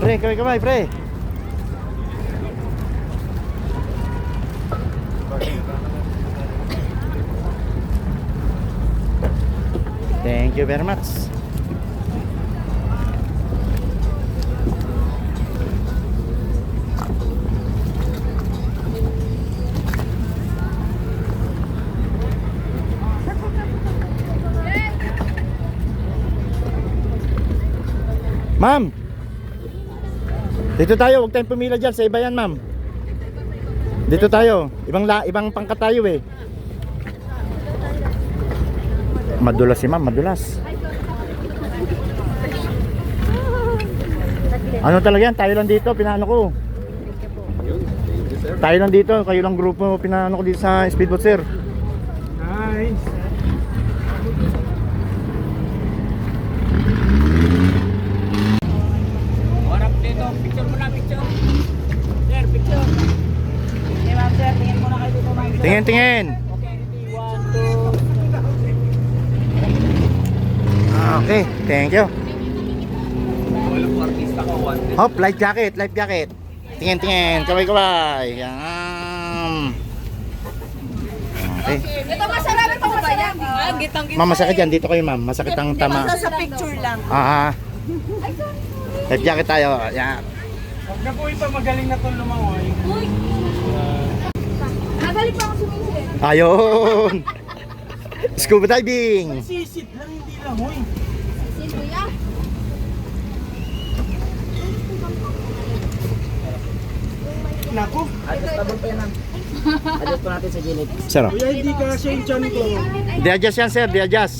Pre, kaway, pre. Thank you very much. Ma'am, dito tayo, huwag tayong pumila dyan, sa iba yan ma'am. Dito tayo, ibang pangkat tayo eh. Madulas si ma'am, madulas. Ano talaga yan, tayo lang dito, pinaano ko. Tayo lang dito, kayo lang grupo, pinaano ko dito sa speedboat sir. Nice. Harap dito, picture mo na, picture. Sir, picture. Okay, ma'am, sir, tingin mo na kayo dito, ma'am. Tingin, tingin. Okay, ready, 1, 2. Okay, thank you. Walang artista ko, 1. Hop, life jacket, life jacket. Tingin, tingin, kaway, kaway. Yan. Okay. Ito masarap ito masarap. Gitang-gitang. Ma'am, masakit yan, dito kayo ma'am, masakit ang tama. Sa picture lang. Life jacket tayo, yan. Huwag na po ito, magaling na itong lumangoy. Uy! Nagaling pa ako sumisid. Ayun. Scuba diving. Sisid lang, hindi langoy. Sisid kuya. Naku, Adjustable pa yan, ma'am. Adjust po natin sa gilid. Sir, kuya, hindi ka siya yung chan ko. di-adjust yan sir, di-adjust.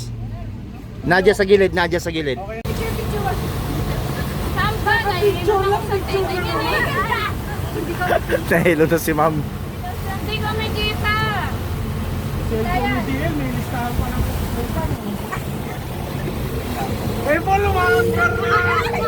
Na-adjust sa gilid, na-adjust sa gilid. Picture, picture. Samba na picture lang, picture lang. Nahilo na si ma'am. Hindi ko makita. Cellphone ni DL, may listahan pa ng pupunta. Eh, po, lumangoy ka na!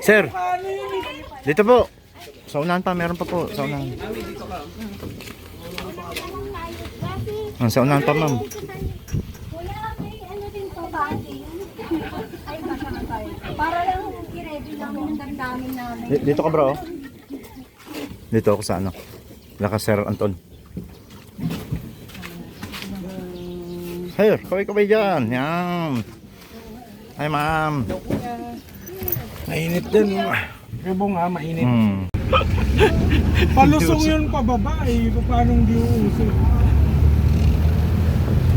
Sir, dito po. Sa unahan pa, meron pa po. Sa unahan. Sa unahan pa, ma'am. Kuya, may ano din to ba? Ay, baka na tayo. Para lang i-ready namin yung damdamin namin. Dito ka bro. Dito ako sa ano. Laka Sir Anton. Hey, kaway dyan. Yan. Ay ma'am. Mainit din. Kabo nga, mainit. Hmm. Palusong yun pababa eh. Paano hindi uuso?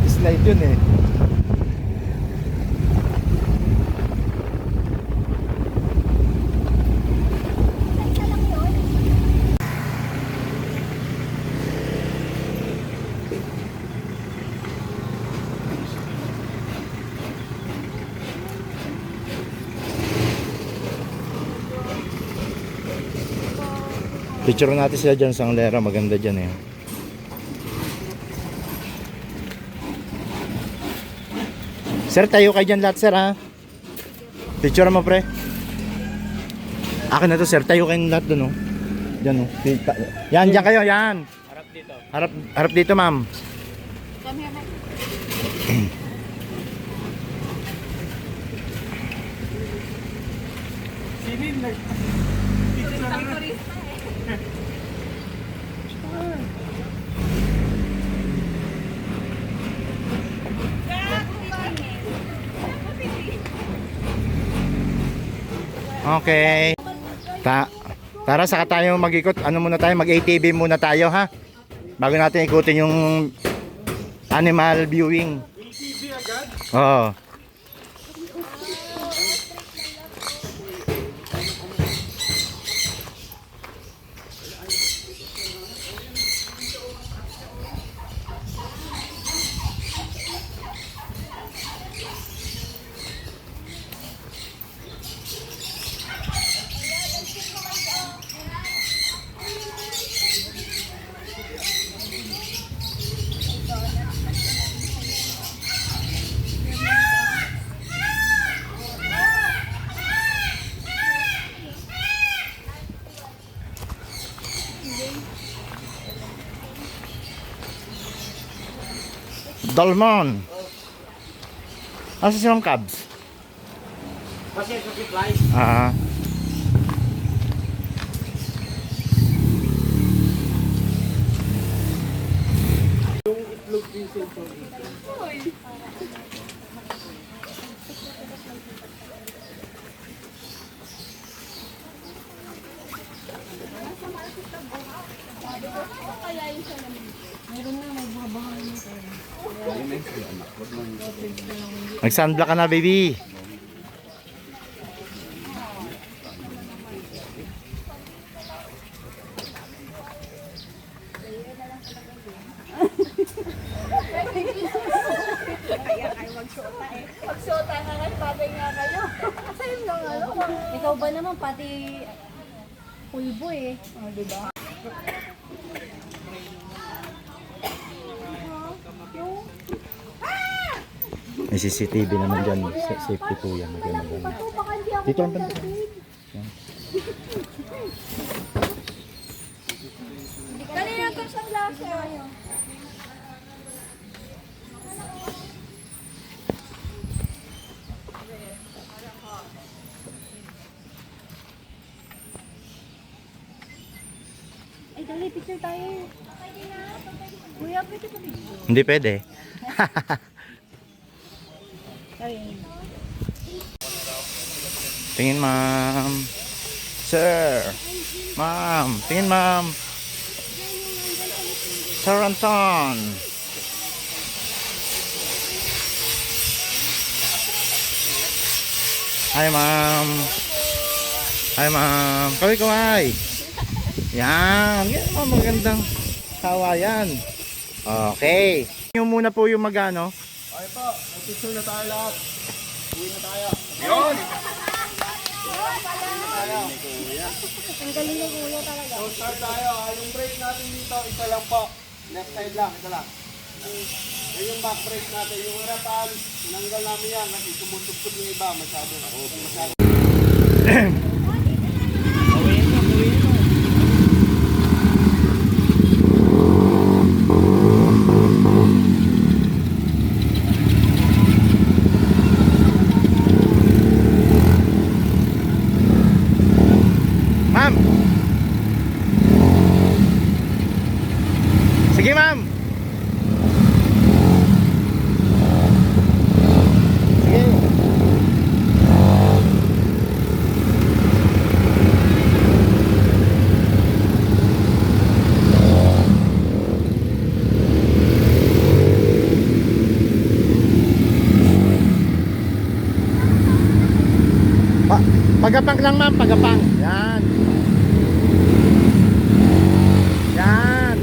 Slide yun eh. Picture natin sila dyan sa Anglera. Maganda dyan eh. Sir, tayo kayo dyan lahat, sir, ha? Picture mo, pre. Akin na to, sir. Tayo kayo lahat dun, oh. Dyan, oh. Yan, dyan kayo, yan. Harap dito. Harap dito, ma'am. Okay. Tara, saka tayo mag-ikot. Ano muna tayo? Mag-ATV muna tayo, ha? Bago natin ikutin yung animal viewing. ATV agad? Oo. Dolmon. Asa silang Cubs? Kasi fly. Ah. Nag-sunblock ka na, baby. Magsota nga nga, babay nga kayo. Sa'yo lang ano. Ikaw ba naman pati pulbo eh. O, diba? May CCTV naman dyan. Safety po yan. Maganda. Dito ang banda. Kanina ka sa lasa. Ay, dali, picture tayo. Kuya, pwede pa picture. Hindi pwede. Ayun. Tingin, ma'am. Sir. Ma'am. Tingin, ma'am. Sir Anton. Hi, ma'am. Hi, ma'am. Kaway. Yan. Yan, ma'am. Magandang kawayan. Okay. Yung muna po yung magano. Okay po, mag-picture na tayo lahat. Uwi na tayo. Ang galing na kuya talaga. So start tayo. Yung brake natin dito, isa lang po. Left side lang, ito lang. Yan yung back brake natin. Yung harapan, tinanggal namin yan kasi tumutugtog yung iba. Masyado. Masyado. Ma'am. Sige, ma'am. Sige. Pagapang lang, ma'am, pagapang. Yan. Yan.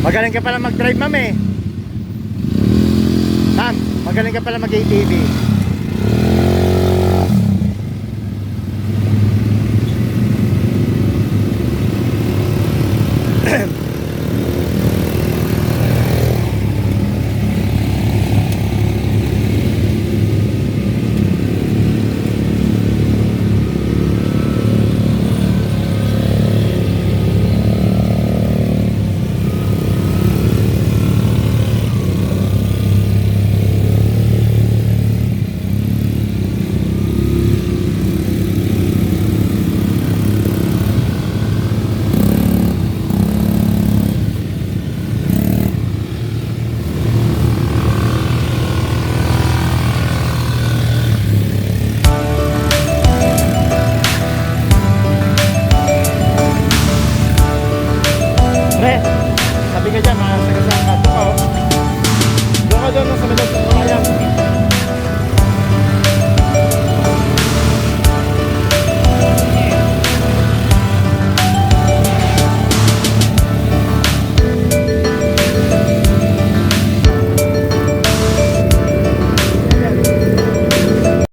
Magaling ka pala mag-drive, ma'am eh. Ma'am, magaling ka pala mag-ATV.